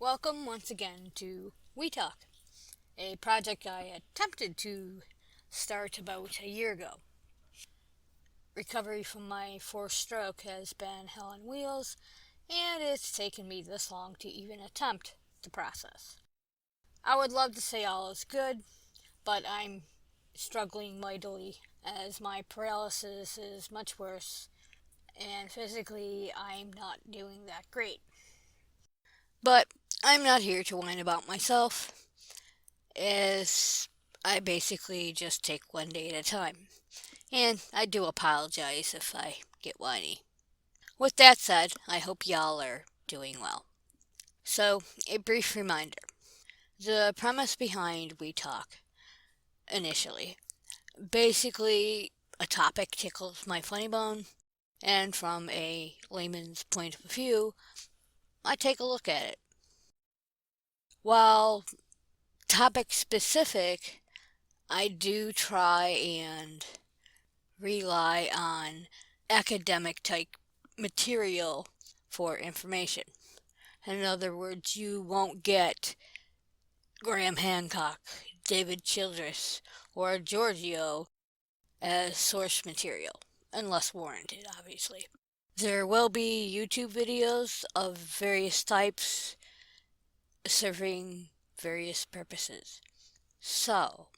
Welcome once again to We Talk, a project I attempted to start about a year ago. Recovery from my fourth stroke has been hell on wheels, and it's taken me this long to even attempt the process. I would love to say all is good, but I'm struggling mightily as my paralysis is much worse, and physically I'm not doing that great. But I'm not here to whine about myself, as I basically just take one day at a time. And I do apologize if I get whiny. With that said, I hope y'all are doing well. So, a brief reminder. The premise behind We Talk, initially, basically a topic tickles my funny bone, and from a layman's point of view, I take a look at it. While topic specific, I do try and rely on academic type material for information. In other words, you won't get Graham Hancock, David Childress, or Giorgio as source material, unless warranted, obviously. There will be YouTube videos of various types serving various purposes. So,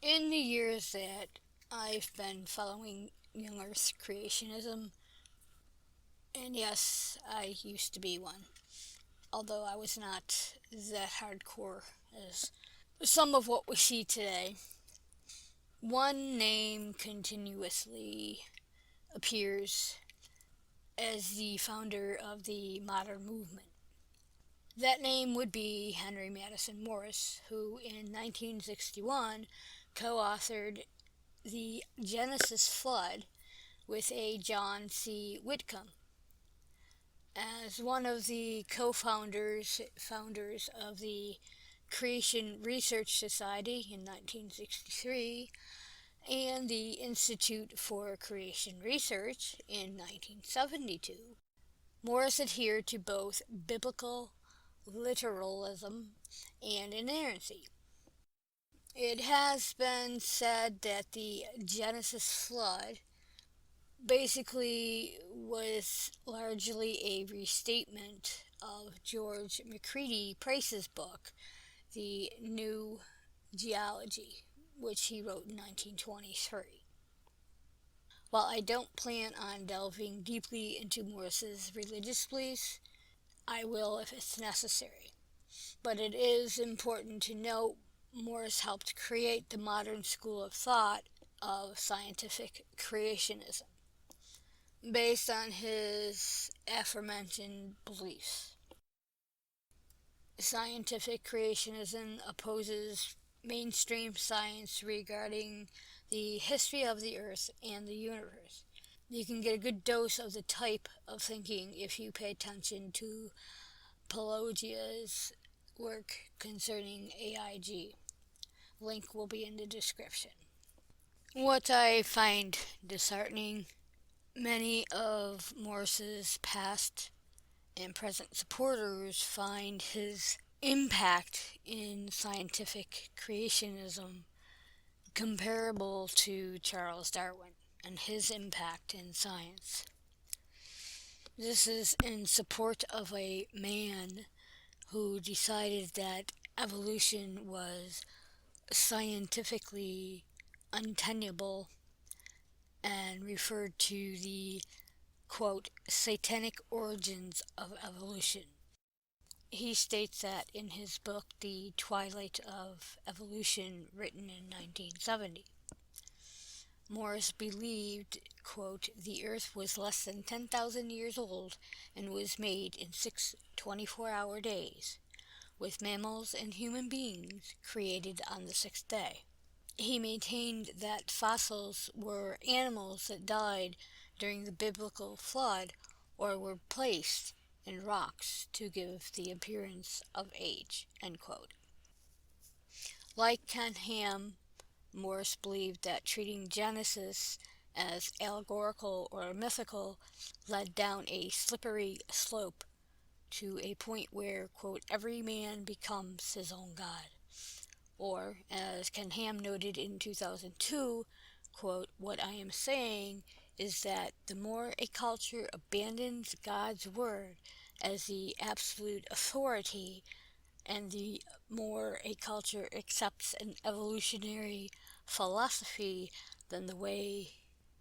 in the years that I've been following young Earth creationism, and yes, I used to be one, although I was not that hardcore as some of what we see today. One name continuously appears as the founder of the modern movement. That name would be Henry Madison Morris, who in 1961 co-authored The Genesis Flood with a John C. Whitcomb. As one of the co-founders of the Creation Research Society in 1963 and the Institute for Creation Research in 1972, Morris adhered to both biblical literalism and inerrancy. It has been said that the Genesis flood basically was largely a restatement of George McCready Price's book, The New Geology, which he wrote in 1923. While I don't plan on delving deeply into Morris's religious beliefs, I will if it's necessary. But it is important to note Morris helped create the modern school of thought of scientific creationism, based on his aforementioned beliefs. Scientific creationism opposes mainstream science regarding the history of the Earth and the universe. You can get a good dose of the type of thinking if you pay attention to Pelagia's work concerning AIG. Link will be in the description. What I find disheartening, many of Morris's past and present supporters find his impact in scientific creationism comparable to Charles Darwin and his impact in science. This is in support of a man who decided that evolution was scientifically untenable and referred to the, quote, satanic origins of evolution. He states that in his book, The Twilight of Evolution, written in 1970. Morris believed, quote, the Earth was less than 10,000 years old and was made in 6 24-hour days, with mammals and human beings created on the sixth day. He maintained that fossils were animals that died during the biblical flood or were placed in rocks to give the appearance of age, end quote. Like Ken Ham, Morris believed that treating Genesis as allegorical or mythical led down a slippery slope to a point where, quote, every man becomes his own God. Or, as Ken Ham noted in 2002, quote, what I am saying is that the more a culture abandons God's word as the absolute authority, and the more a culture accepts an evolutionary philosophy, then the way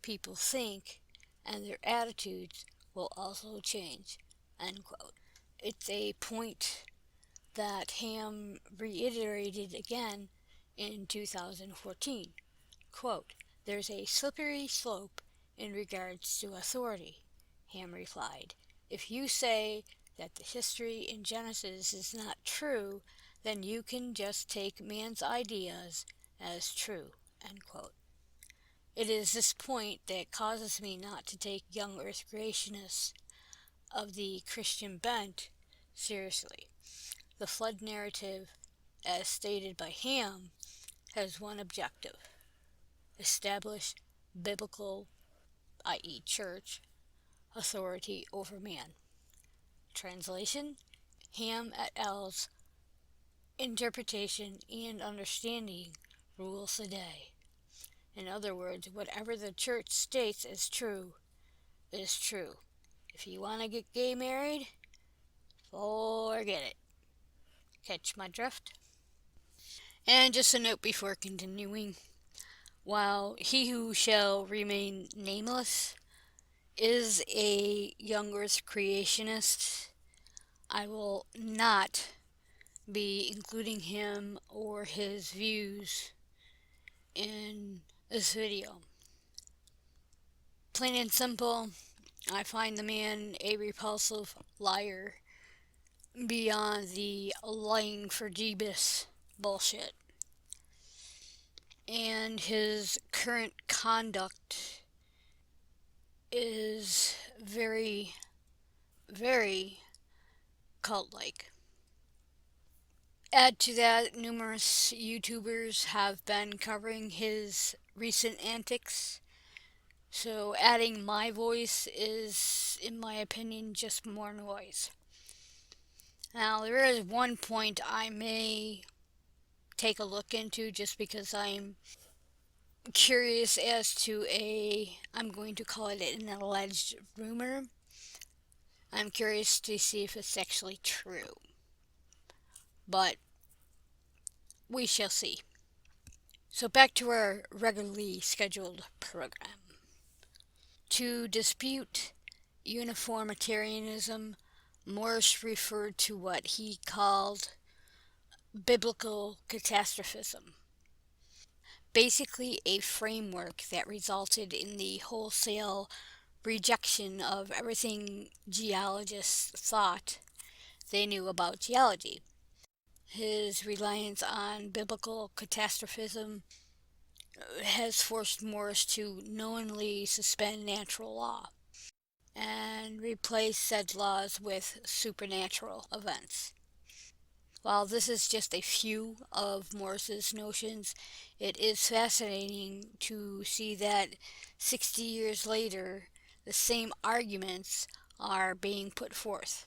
people think and their attitudes will also change, end quote. It's a point that Ham reiterated again in 2014. Quote, there's a slippery slope in regards to authority, Ham replied. If you say that the history in Genesis is not true, then you can just take man's ideas as true, end quote. It is this point that causes me not to take young earth creationists of the Christian bent seriously. The flood narrative, as stated by Ham, has one objective: establish biblical, i.e. church, authority over man. Translation: Ham et al.'s interpretation and understanding rules the day. In other words, whatever the church states is true is true. If you want to get gay married, forget it. Catch my drift? And just a note before continuing. While he who shall remain nameless is a young earth creationist, I will not be including him or his views in this video. Plain and simple, I find the man a repulsive liar beyond the lying for Jeebus bullshit. And his current conduct is very, very cult-like. Add to that, numerous YouTubers have been covering his recent antics, so adding my voice is, in my opinion, just more noise. Now, there is one point I may take a look into just because I'm curious as to I'm going to call it an alleged rumor. I'm curious to see if it's actually true. But we shall see. So back to our regularly scheduled program. To dispute uniformitarianism, Morris referred to what he called biblical catastrophism. Basically a framework that resulted in the wholesale rejection of everything geologists thought they knew about geology. His reliance on biblical catastrophism has forced Morris to knowingly suspend natural law and replace said laws with supernatural events. While this is just a few of Morris's notions, it is fascinating to see that 60 years later, the same arguments are being put forth.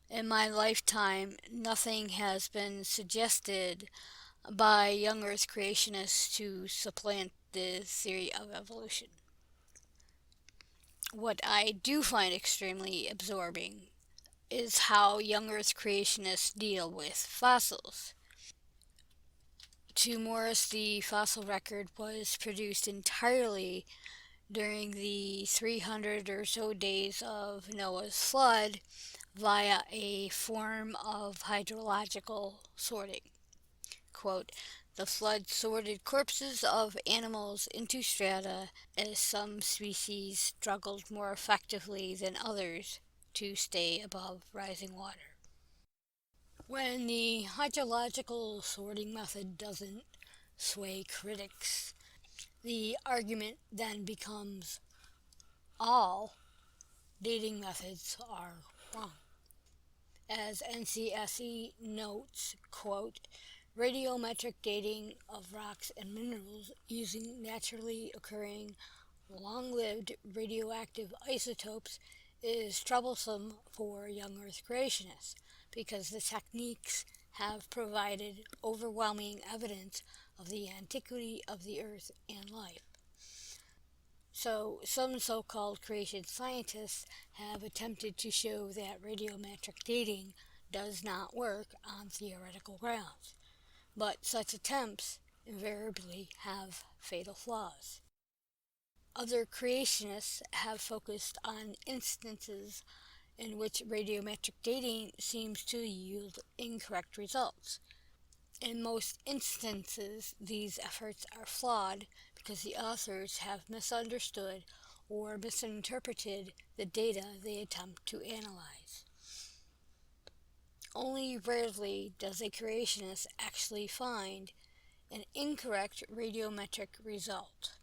In my lifetime, nothing has been suggested by young earth creationists to supplant the theory of evolution. What I do find extremely absorbing is how young earth creationists deal with fossils. To Morris, the fossil record was produced entirely during the 300 or so days of Noah's flood via a form of hydrological sorting. Quote, the flood sorted corpses of animals into strata as some species struggled more effectively than others to stay above rising water. When the hydrological sorting method doesn't sway critics, the argument then becomes all dating methods are wrong. As NCSE notes, quote, radiometric dating of rocks and minerals using naturally occurring long-lived radioactive isotopes is troublesome for young Earth creationists because the techniques have provided overwhelming evidence of the antiquity of the Earth and life. So, some so-called creation scientists have attempted to show that radiometric dating does not work on theoretical grounds, but such attempts invariably have fatal flaws. Other creationists have focused on instances in which radiometric dating seems to yield incorrect results. In most instances, these efforts are flawed because the authors have misunderstood or misinterpreted the data they attempt to analyze. Only rarely does a creationist actually find an incorrect radiometric result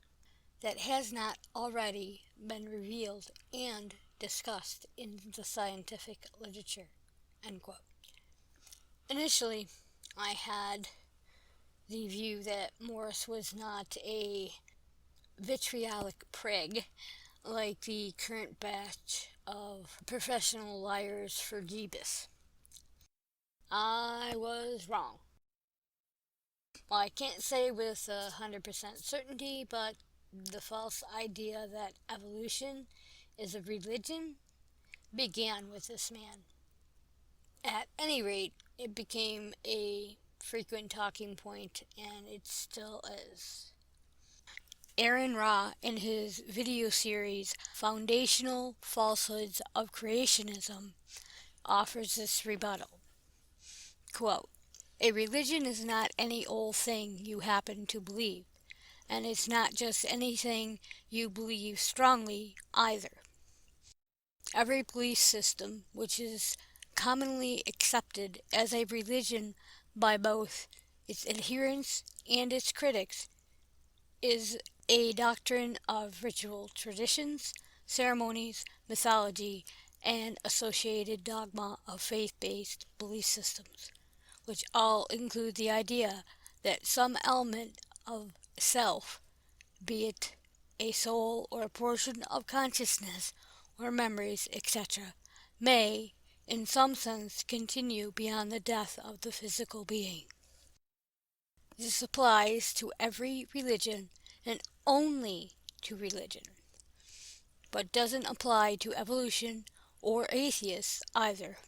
that has not already been revealed and discussed in the scientific literature." End quote. Initially, I had the view that Morris was not a vitriolic prig like the current batch of professional liars for Jeebus. I was wrong. Well, I can't say with 100% certainty, but the false idea that evolution is a religion began with this man. At any rate, it became a frequent talking point, and it still is. Aaron Ra, in his video series Foundational Falsehoods of Creationism, offers this rebuttal. Quote, "A religion is not any old thing you happen to believe, and it's not just anything you believe strongly either. Every belief system which is commonly accepted as a religion by both its adherents and its critics is a doctrine of ritual traditions, ceremonies, mythology, and associated dogma of faith-based belief systems, which all include the idea that some element of self, be it a soul or a portion of consciousness or memories, etc., may, in some sense, continue beyond the death of the physical being. This applies to every religion and only to religion, but doesn't apply to evolution or atheists either,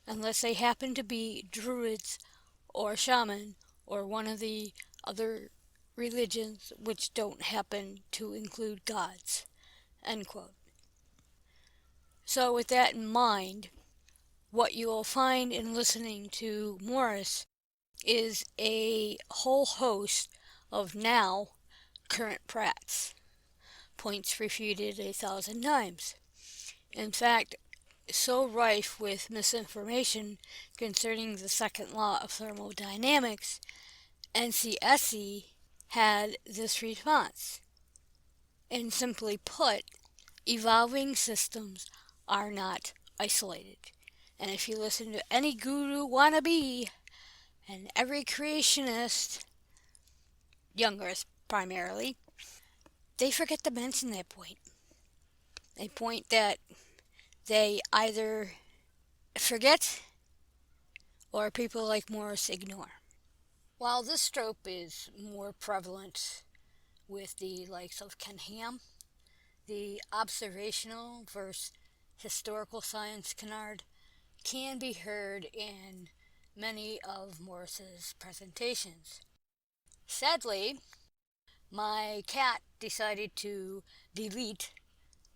unless they happen to be druids or shaman or one of the other religions which don't happen to include gods." End quote. So with that in mind, what you will find in listening to Morris is a whole host of now current prats, points refuted 1,000 times. In fact, so rife with misinformation concerning the second law of thermodynamics, NCSE had this response. And simply put, evolving systems are not isolated. And if you listen to any guru wannabe and every creationist, young Earth primarily, they forget to mention that point. A point that they either forget or people like Morris ignore. While this trope is more prevalent with the likes of Ken Ham, the observational versus historical science canard can be heard in many of Morris's presentations. Sadly, my cat decided to delete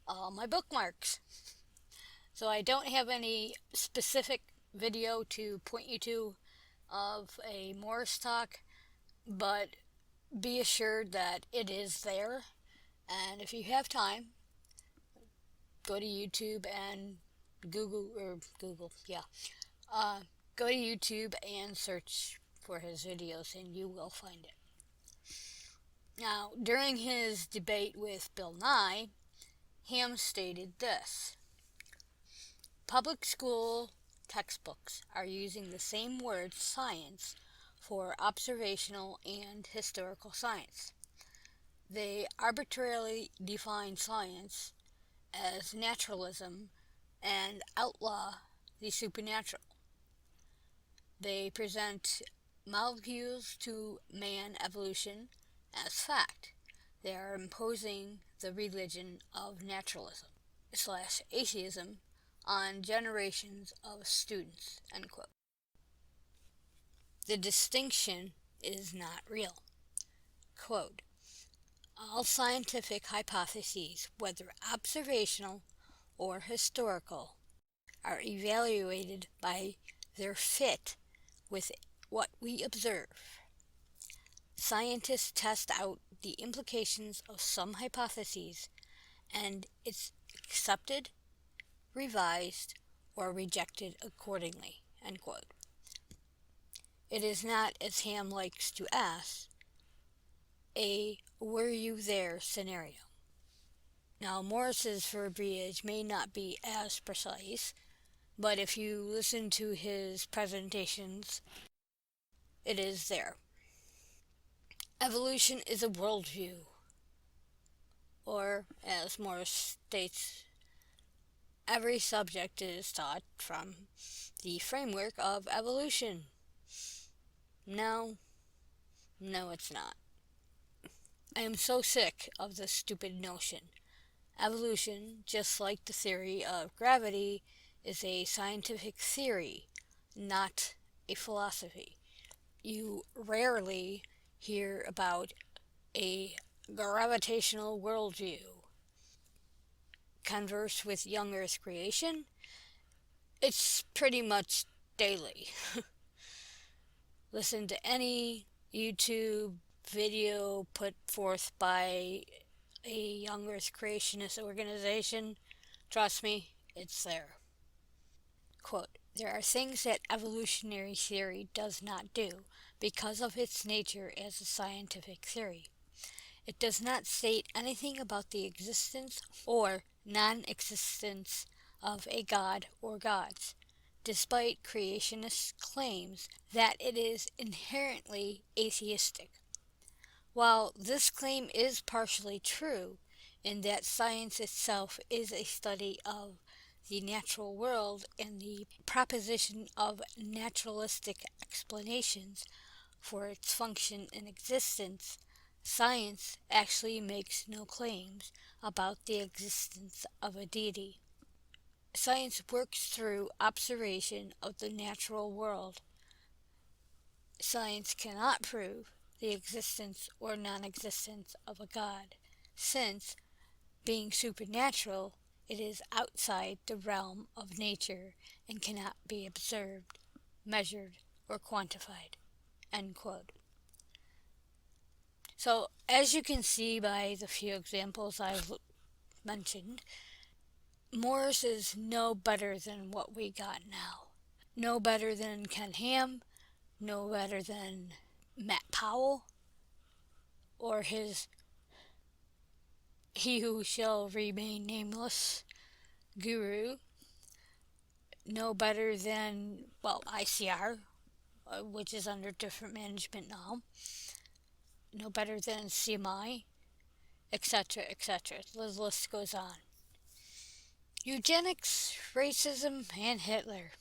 all my bookmarks, so I don't have any specific video to point you to of a Morris talk, but be assured that it is there. And if you have time, go to YouTube and Google, go to YouTube and search for his videos and you will find it. Now, during his debate with Bill Nye, Ham stated this: "Public school textbooks are using the same word science for observational and historical science. They arbitrarily define science as naturalism and outlaw the supernatural. They present molecules to man evolution as fact. They are imposing the religion of naturalism / atheism on generations of students. End quote. The distinction is not real. Quote, all scientific hypotheses, whether observational or historical, are evaluated by their fit with what we observe. Scientists test out the implications of some hypotheses, and it's accepted, revised, or rejected accordingly. End quote. It is not, as Ham likes to ask, a were you there scenario. Now, Morris's verbiage may not be as precise, but if you listen to his presentations, it is there. Evolution is a worldview, or as Morris states, every subject is taught from the framework of evolution. No, it's not. I am so sick of this stupid notion. Evolution, just like the theory of gravity, is a scientific theory, not a philosophy. You rarely hear about a gravitational worldview. Converse with young Earth creation, it's pretty much daily. Listen to any YouTube video put forth by a young Earth creationist organization. Trust me, it's there. Quote, there are things that evolutionary theory does not do because of its nature as a scientific theory. It does not state anything about the existence or non-existence of a god or gods, despite creationist claims that it is inherently atheistic. While this claim is partially true, in that science itself is a study of the natural world and the proposition of naturalistic explanations for its function and existence, science actually makes no claims about the existence of a deity. Science works through observation of the natural world. Science cannot prove the existence or non-existence of a god, since, being supernatural, it is outside the realm of nature and cannot be observed, measured, or quantified. End quote. So, as you can see by the few examples I've mentioned, Morris is no better than what we got now. No better than Ken Ham, no better than Matt Powell, or his He Who Shall Remain Nameless guru, no better than, ICR, which is under different management now, no better than CMI, etc., etc. The list goes on. Eugenics, racism, and Hitler.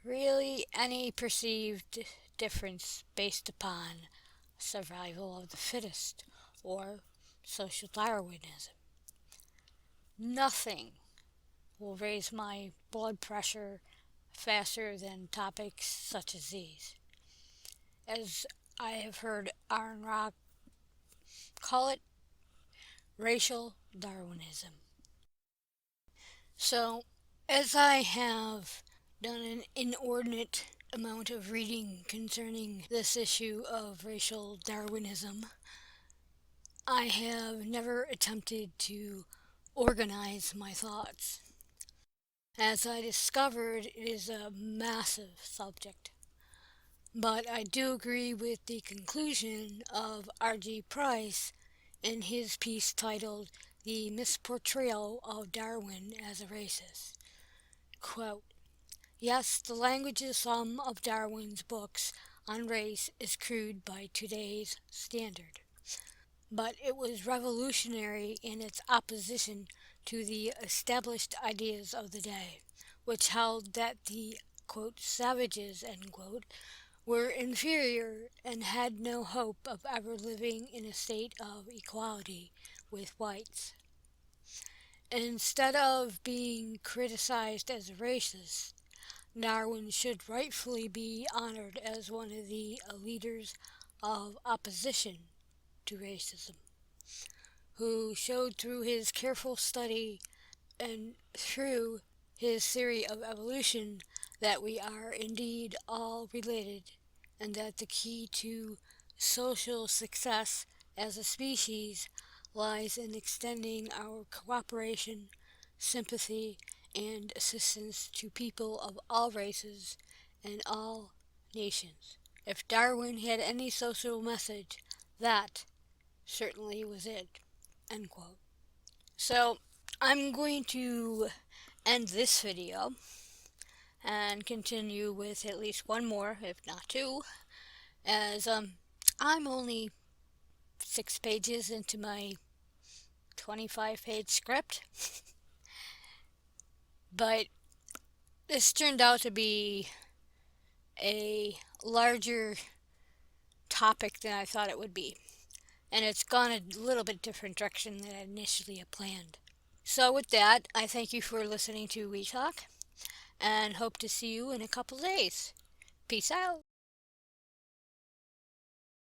Really, any perceived difference based upon survival of the fittest or social Darwinism. Nothing will raise my blood pressure faster than topics such as these. As I have heard Aaron Rock call it, racial Darwinism. So, as I have done an inordinate amount of reading concerning this issue of racial Darwinism, I have never attempted to organize my thoughts. As I discovered, it is a massive subject. But I do agree with the conclusion of R.G. Price in his piece titled The Misportrayal of Darwin as a Racist. Quote, yes, the language of some of Darwin's books on race is crude by today's standard. but it was revolutionary in its opposition to the established ideas of the day, which held that the quote, savages end quote, were inferior and had no hope of ever living in a state of equality with whites. Instead of being criticized as a racist, Darwin should rightfully be honored as one of the leaders of opposition to racism, who showed through his careful study and through his theory of evolution that we are indeed all related and that the key to social success as a species lies in extending our cooperation, sympathy, and assistance to people of all races and all nations. If Darwin had any social message, that certainly was it. End quote. So I'm going to end this video and continue with at least one more, if not two, as I'm only 6 pages into my 25-page script, but this turned out to be a larger topic than I thought it would be, and it's gone a little bit different direction than I initially had planned. So with that, I thank you for listening to We Talk, and hope to see you in a couple days. Peace out.